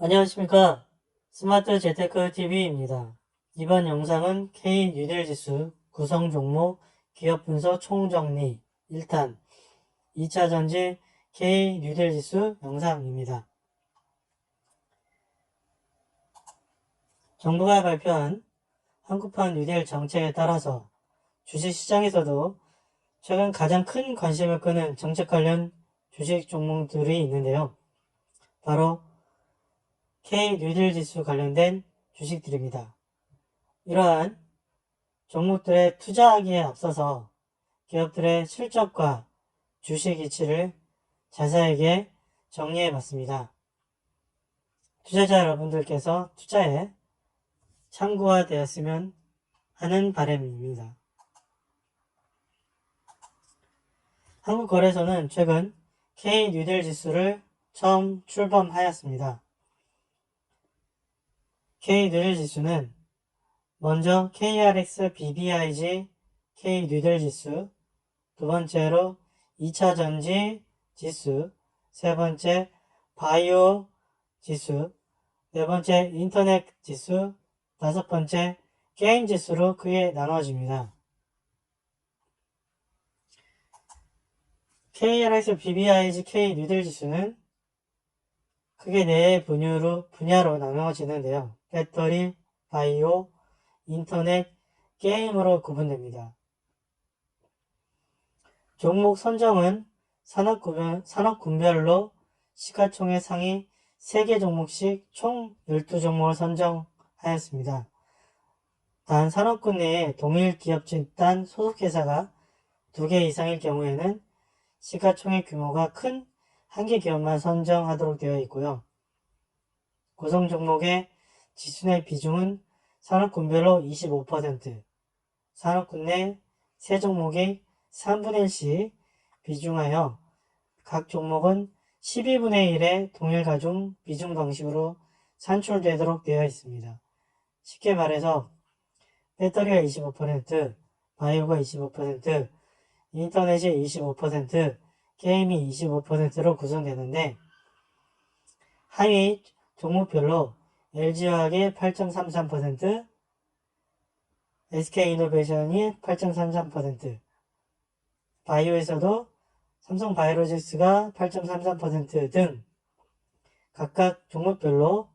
안녕하십니까. 스마트 재테크 TV입니다. 이번 영상은 K 뉴딜 지수 구성 종목 기업 분석 총정리 1탄 2차 전지 K 뉴딜 지수 영상입니다. 정부가 발표한 한국판 뉴딜 정책에 따라서 주식시장에서도 최근 가장 큰 관심을 끄는 정책 관련 주식 종목들이 있는데요. 바로 K 뉴딜 지수 관련된 주식들입니다. 이러한 종목들에 투자하기에 앞서서 기업들의 실적과 주식 이치를 자세하게 정리해 봤습니다. 투자자 여러분들께서 투자에 참고가 되었으면 하는 바람입니다. 한국거래소는 최근 K 뉴딜 지수를 처음 출범하였습니다. K 뉴딜 지수는 먼저 KRX BBIG K 뉴딜 지수, 두 번째로 2차 전지 지수, 세 번째 바이오 지수, 네 번째 인터넷 지수, 다섯 번째 게임 지수로 크게 나눠집니다. KRX BBIG K 뉴딜 지수는 크게 네 분야로 나눠지는데요. 배터리, 바이오, 인터넷, 게임으로 구분됩니다. 종목 선정은 산업군별로 시가총액 상위 3개 종목씩 총 12종목을 선정하였습니다. 단 산업군 내에 동일 기업 집단 소속회사가 2개 이상일 경우에는 시가총액 규모가 큰 한 개 기업만 선정하도록 되어 있고요. 구성 종목의 지수 내 비중은 산업군별로 25%, 산업군 내 세 종목이 3분의 1씩 비중하여 각 종목은 12분의 1의 동일 가중 비중 방식으로 산출되도록 되어 있습니다. 쉽게 말해서 배터리가 25%, 바이오가 25%, 인터넷이 25%, 게임이 25%로 구성되는데 하위 종목별로 LG화학이 8.33%, SK이노베이션이 8.33%, 바이오에서도 삼성바이오로직스가 8.33% 등 각각 종목별로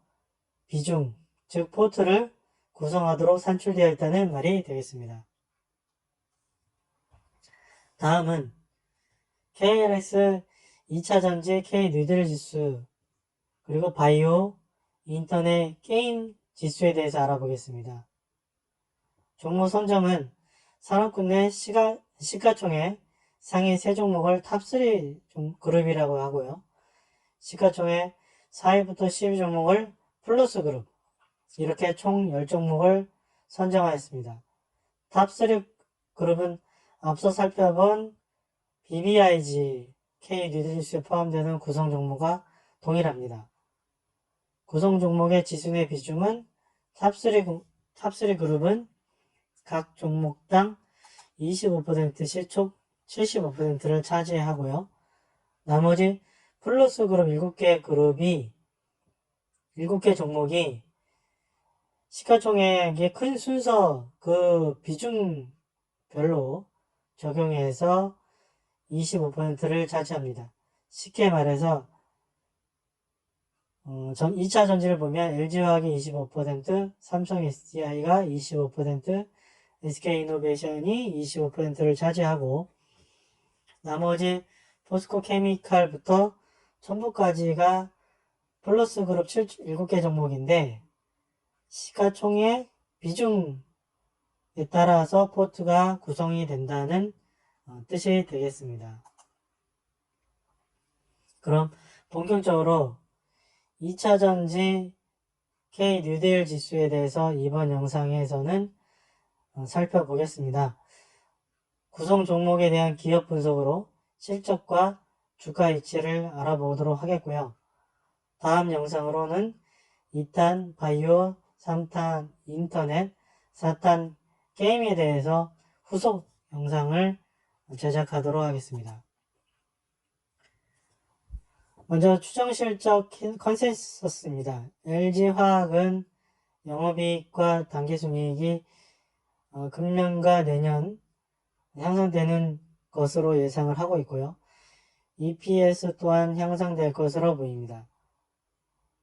비중, 즉 포트를 구성하도록 산출되어 있다는 말이 되겠습니다. 다음은 KLX 2차전지 K 뉴딜 지수, 그리고 바이오, 인터넷, 게임 지수에 대해서 알아보겠습니다. 종목 선정은 산업군 내 시가총액 상위 3종목을 탑3 그룹이라고 하고요. 시가총액 4위부터 12종목을 플러스 그룹, 이렇게 총 10종목을 선정하였습니다. 탑3 그룹은 앞서 살펴본 BBIG K 뉴딜지수에 포함되는 구성 종목과 동일합니다. 구성 종목의 지수 내 비중은 탑3 그룹은 각 종목당 25%씩 총 75%를 차지하고요. 나머지 플러스 그룹 7개 종목이 시가총액의 큰 순서 그 비중별로 적용해서 25%를 차지합니다. 쉽게 말해서 2차 전지를 보면 LG화학이 25%, 삼성 SDI가 25%, SK이노베이션이 25%를 차지하고 나머지 포스코케미칼부터 첨부까지가 플러스 그룹 7개 종목인데 시가총액 비중에 따라서 포트가 구성이 된다는 뜻이 되겠습니다. 그럼 본격적으로 2차 전지 K 뉴딜 지수에 대해서 이번 영상에서는 살펴보겠습니다. 구성 종목에 대한 기업 분석으로 실적과 주가 이치를 알아보도록 하겠고요. 다음 영상으로는 2탄 바이오, 3탄 인터넷, 4탄 게임에 대해서 후속 영상을 제작하도록 하겠습니다. 먼저 추정실적 컨센서스입니다. LG화학은 영업이익과 당기순이익이 금년과 내년 향상되는 것으로 예상을 하고 있고요. EPS 또한 향상될 것으로 보입니다.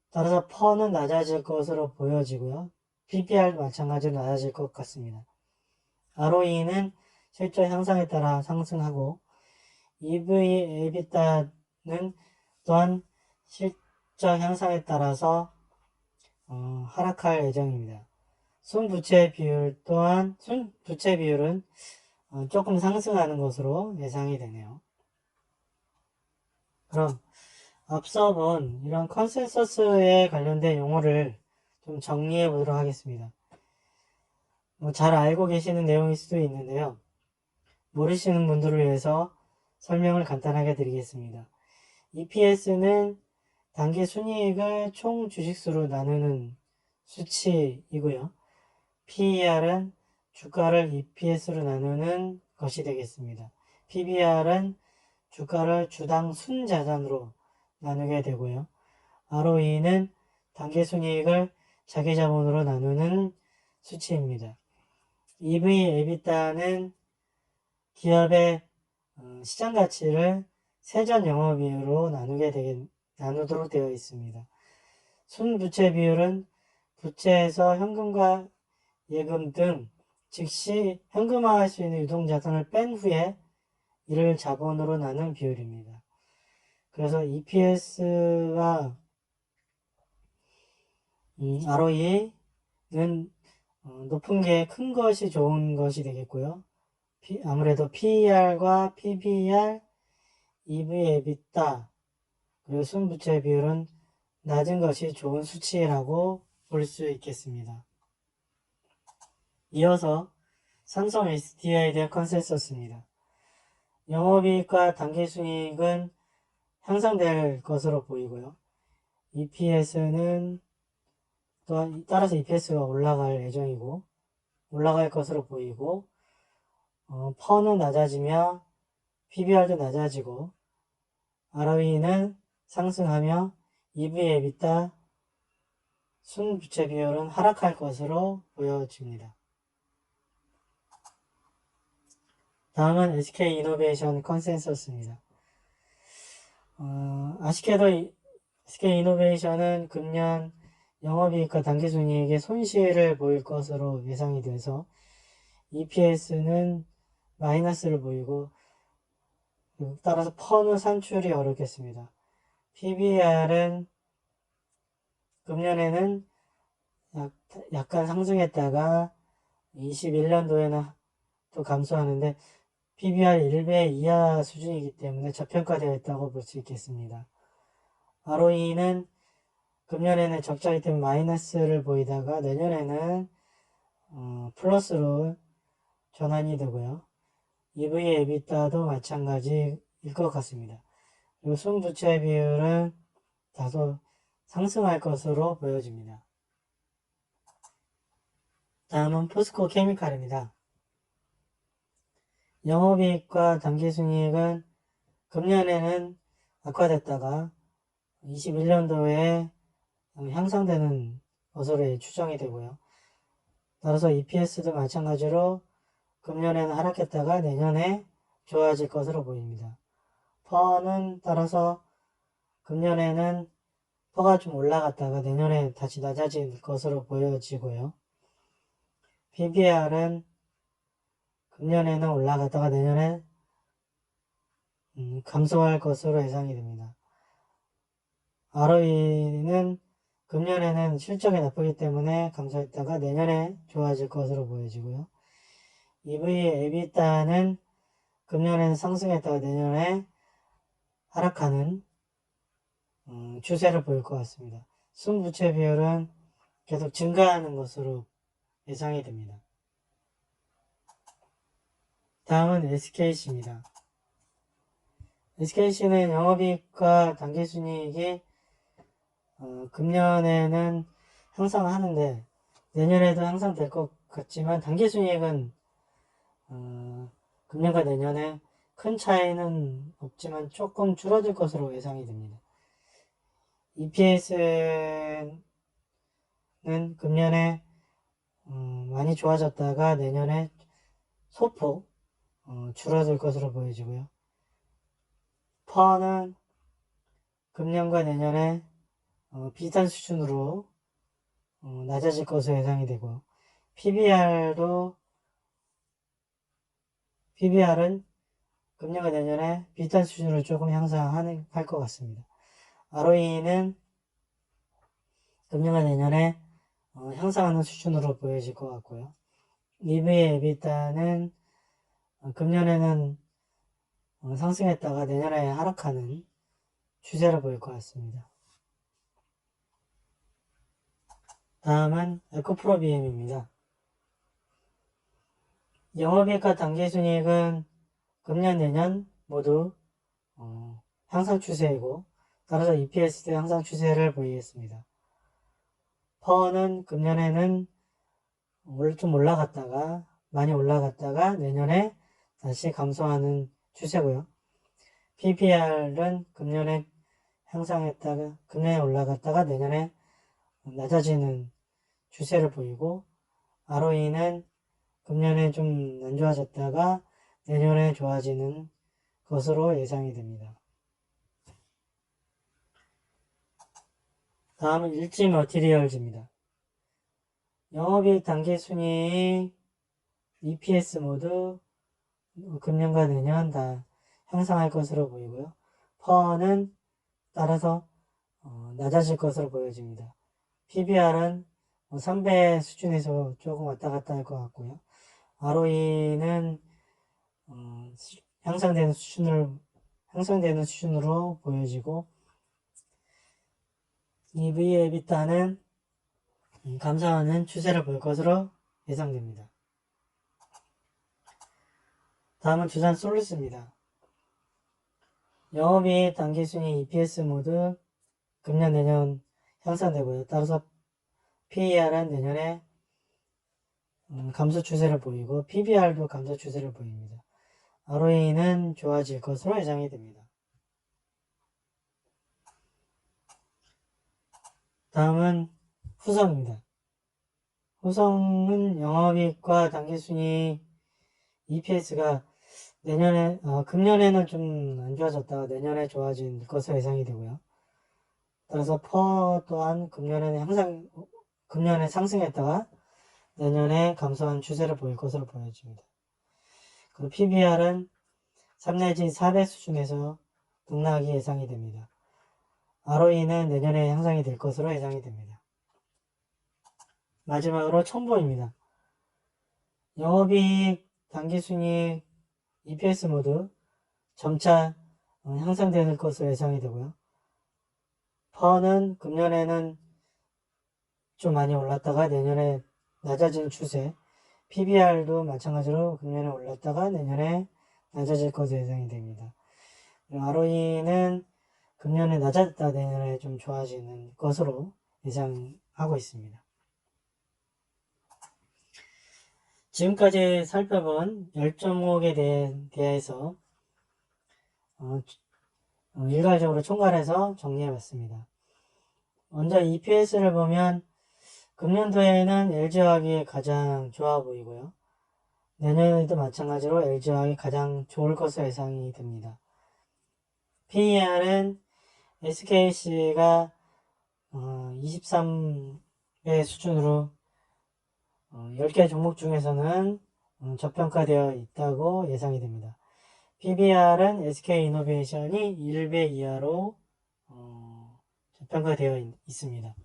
따라서 퍼는 낮아질 것으로 보여지고요. PBR도 마찬가지로 낮아질 것 같습니다. ROE는 실적 향상에 따라 상승하고 EV, EBITDA는 또한 실적 향상에 따라서 하락할 예정입니다. 순부채 비율은 조금 상승하는 것으로 예상이 되네요. 그럼 앞서 본 이런 컨센서스에 관련된 용어를 좀 정리해 보도록 하겠습니다. 잘 알고 계시는 내용일 수도 있는데요. 모르시는 분들을 위해서 설명을 간단하게 드리겠습니다. EPS는 단기 순이익을 총 주식수로 나누는 수치이고요. PER은 주가를 EPS로 나누는 것이 되겠습니다. PBR은 주가를 주당 순자산으로 나누게 되고요. ROE는 단기 순이익을 자기 자본으로 나누는 수치입니다. EV, EBITDA는 기업의 시장 가치를 세전 영업이익으로 나누도록 되어 있습니다. 순부채 비율은 부채에서 현금과 예금 등 즉시 현금화할 수 있는 유동자산을 뺀 후에 이를 자본으로 나눈 비율입니다. 그래서 EPS와 ROE는 높은 게 큰 것이 좋은 것이 되겠고요. 아무래도 PER과 PBR, EV, EBITDA 그리고 순부채 비율은 낮은 것이 좋은 수치라고 볼 수 있겠습니다. 이어서 삼성 SDI에 대한 컨센서스입니다. 영업이익과 당기순이익은 향상될 것으로 보이고요. EPS는 또한 따라서 EPS가 올라갈 예정이고 올라갈 것으로 보이고 퍼는 낮아지며 PBR도 낮아지고 ROE는 상승하며 EV, EBITDA, 순부채 비율은 하락할 것으로 보여집니다. 다음은 SK이노베이션 컨센서스입니다. 아쉽게도 SK이노베이션은 금년 영업이익과 당기순이익의 손실을 보일 것으로 예상이 돼서 EPS는 마이너스를 보이고 따라서 퍼는 산출이 어렵겠습니다. PBR은 금년에는 약간 상승했다가 21년도에는 또 감소하는데 PBR 1배 이하 수준이기 때문에 저평가되어 있다고 볼 수 있겠습니다. ROE는 금년에는 적자이기 때문에 마이너스를 보이다가 내년에는 플러스로 전환이 되고요. EV, EBITDA도 마찬가지일 것 같습니다. 그리고 순부채 비율은 다소 상승할 것으로 보여집니다. 다음은 포스코 케미칼입니다. 영업이익과 당기순이익은 금년에는 악화됐다가 21년도에 향상되는 것으로 추정이 되고요. 따라서 EPS도 마찬가지로 금년에는 하락했다가 내년에 좋아질 것으로 보입니다. 퍼는 따라서 금년에는 퍼가 좀 올라갔다가 내년에 다시 낮아질 것으로 보여지고요. PBR은 금년에는 올라갔다가 내년에 감소할 것으로 예상이 됩니다. ROE는 금년에는 실적이 나쁘기 때문에 감소했다가 내년에 좋아질 것으로 보여지고요. EV, EBITDA는 금년에는 상승했다가 내년에 하락하는 추세를 보일 것 같습니다. 순부채 비율은 계속 증가하는 것으로 예상이 됩니다. 다음은 SKC입니다. SKC는 영업이익과 당기순이익이 금년에는 향상하는데 내년에도 향상될 것 같지만 당기순이익은 금년과 내년에 큰 차이는 없지만 조금 줄어들 것으로 예상이 됩니다. EPS는 금년에 많이 좋아졌다가 내년에 소폭 줄어들 것으로 보여지고요. 퍼는 금년과 내년에 비슷한 수준으로 낮아질 것으로 예상이 되고, PBR은 금년과 내년에 비슷한 수준으로 조금 향상할 것 같습니다. ROE는 금년과 내년에 향상하는 수준으로 보여질 것 같고요. EV의 EBITDA는 금년에는 상승했다가 내년에 하락하는 추세를 보일 것 같습니다. 다음은 에코프로비엠입니다. 영업이익과 당기순이익은 금년 내년 모두 향상 추세이고, 따라서 EPS도 향상 추세를 보이겠습니다. 퍼는 금년에는 좀 많이 올라갔다가 내년에 다시 감소하는 추세고요. PBR은 금년에 올라갔다가 내년에 낮아지는 추세를 보이고, ROE는 금년에 좀 안 좋아졌다가 내년에 좋아지는 것으로 예상이 됩니다. 다음은 일지 머티리얼즈입니다. 영업이익 당기순이익, EPS 모두 금년과 내년 다 향상할 것으로 보이고요. 퍼는 따라서 낮아질 것으로 보여집니다. PBR은 3배 수준에서 조금 왔다 갔다 할 것 같고요. ROE는 향상되는 수준으로 보여지고, EV의 EBITDA는 감소하는 추세를 볼 것으로 예상됩니다. 다음은 두산솔루스입니다. 영업이익, 당기순이익, EPS 모두 금년 내년 향상되고요. 따라서 PER은 내년에 감소 추세를 보이고, PBR도 감소 추세를 보입니다. ROE는 좋아질 것으로 예상이 됩니다. 다음은 후성입니다. 후성은 영업이익과 당기순이익, EPS가 금년에는 좀 안 좋아졌다가 내년에 좋아질 것으로 예상이 되고요. 따라서 퍼 또한 금년에 상승했다가 내년에 감소한 추세를 보일 것으로 보여집니다. 그리고 PBR은 3 내지 4배 수준에서 등락이 예상이 됩니다. ROE는 내년에 향상이 될 것으로 예상이 됩니다. 마지막으로 첨보입니다. 영업이익, 당기순이익, EPS 모두 점차 향상되는 것으로 예상이 되고요. 퍼는 금년에는 좀 많이 올랐다가 내년에 낮아지는 추세, PBR도 마찬가지로 금년에 올랐다가 내년에 낮아질 것으로 예상이 됩니다. ROE는 금년에 낮아졌다 내년에 좀 좋아지는 것으로 예상하고 있습니다. 지금까지 살펴본 10종목에 대해서 일괄적으로 총괄해서 정리해봤습니다. 먼저 EPS를 보면 금년도에는 LG화학이 가장 좋아 보이고요. 내년에도 마찬가지로 LG화학이 가장 좋을 것으로 예상이 됩니다. PER은 SKC가 23배 수준으로 10개 종목 중에서는 저평가되어 있다고 예상이 됩니다. PBR은 SK이노베이션이 1배 이하로 저평가되어 있습니다.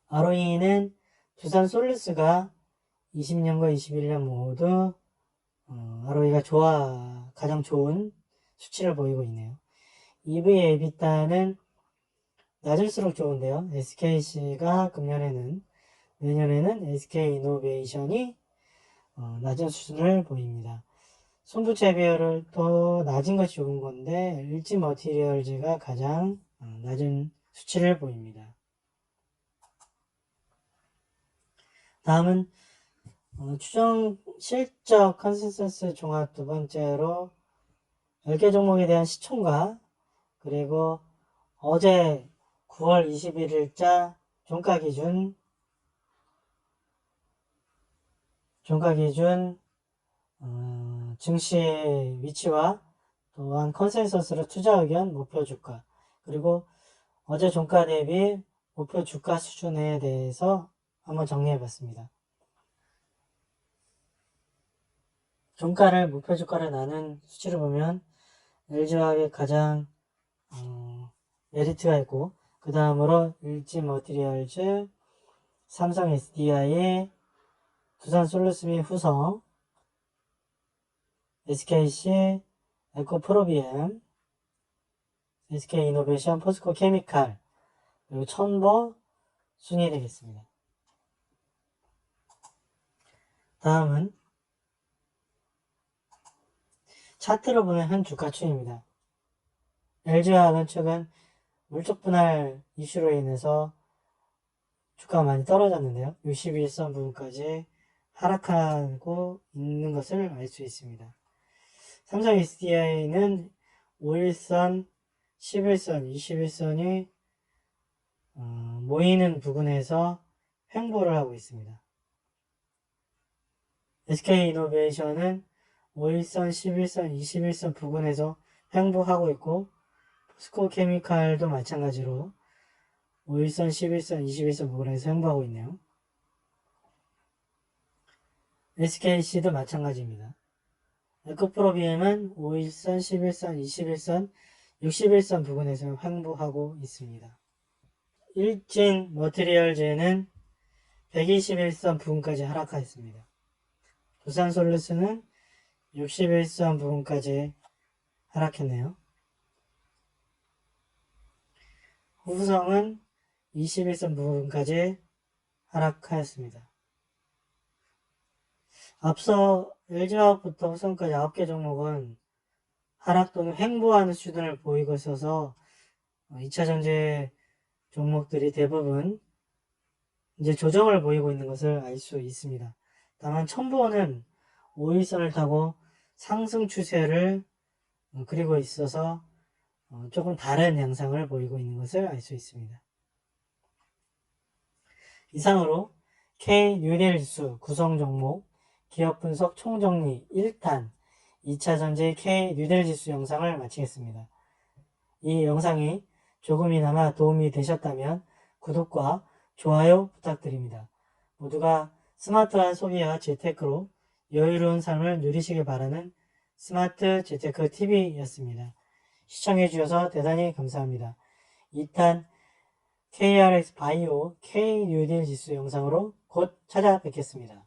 ROE는 두산솔루스가 20년과 21년 모두 ROE가 가장 좋은 수치를 보이고 있네요. EV의 EBITDA는 낮을수록 좋은데요. SKC가 내년에는 SK이노베이션이 낮은 수준을 보입니다. 손부채 비율을 또 낮은 것이 좋은 건데 일지머티리얼즈가 가장 낮은 수치를 보입니다. 다음은 추정 실적 컨센서스 종합 두 번째로 10개 종목에 대한 시총과 그리고 어제 9월 21일자 종가 기준 증시의 위치와 또한 컨센서스로 투자 의견, 목표 주가, 그리고 어제 종가 대비 목표 주가 수준에 대해서 한번 정리해 봤습니다. 종가를 목표 주가를 나눈 수치를 보면 LG화학이 가장 메리트가 있고, 그 다음으로 일지머티리얼즈, 삼성 SDI, 두산솔루스 후성, SKC, 에코프로비엠, SK이노베이션, 포스코케미칼, 그리고 첨보 순위 되겠습니다. 다음은 차트로 보면 현 주가 추이입니다. LG화학은 최근 물적 분할 이슈로 인해서 주가가 많이 떨어졌는데요. 61선 부분까지 하락하고 있는 것을 알 수 있습니다. 삼성 SDI는 5일선, 11선, 21선이 모이는 부근에서 횡보를 하고 있습니다. SK이노베이션은 5일선, 11선, 21선 부근에서 횡보하고 있고, 포스코케미칼도 마찬가지로 5일선, 11선, 21선 부근에서 횡보하고 있네요. SKC도 마찬가지입니다. 에코프로비엠은 5일선, 11선, 21선, 61선 부근에서 횡보하고 있습니다. 일진 머티리얼즈는 121선 부근까지 하락하였습니다. 두산솔루스는 61선 부근까지 하락했네요. 후성은 21선 부근까지 하락하였습니다. 앞서 LG화학부터 후성까지 9개 종목은 하락 또는 횡보하는 수준을 보이고 있어서 2차전지 종목들이 대부분 이제 조정을 보이고 있는 것을 알 수 있습니다. 다만 첨보는 5일선을 타고 상승 추세를 그리고 있어서 조금 다른 양상을 보이고 있는 것을 알 수 있습니다. 이상으로 K뉴딜지수 구성 종목 기업 분석 총정리 1탄 2차전지 K뉴딜지수 영상을 마치겠습니다. 이 영상이 조금이나마 도움이 되셨다면 구독과 좋아요 부탁드립니다. 모두가 스마트한 소비와 재테크로 여유로운 삶을 누리시길 바라는 스마트 재테크 TV였습니다. 시청해주셔서 대단히 감사합니다. 2탄 KRX 바이오 K뉴딜 지수 영상으로 곧 찾아뵙겠습니다.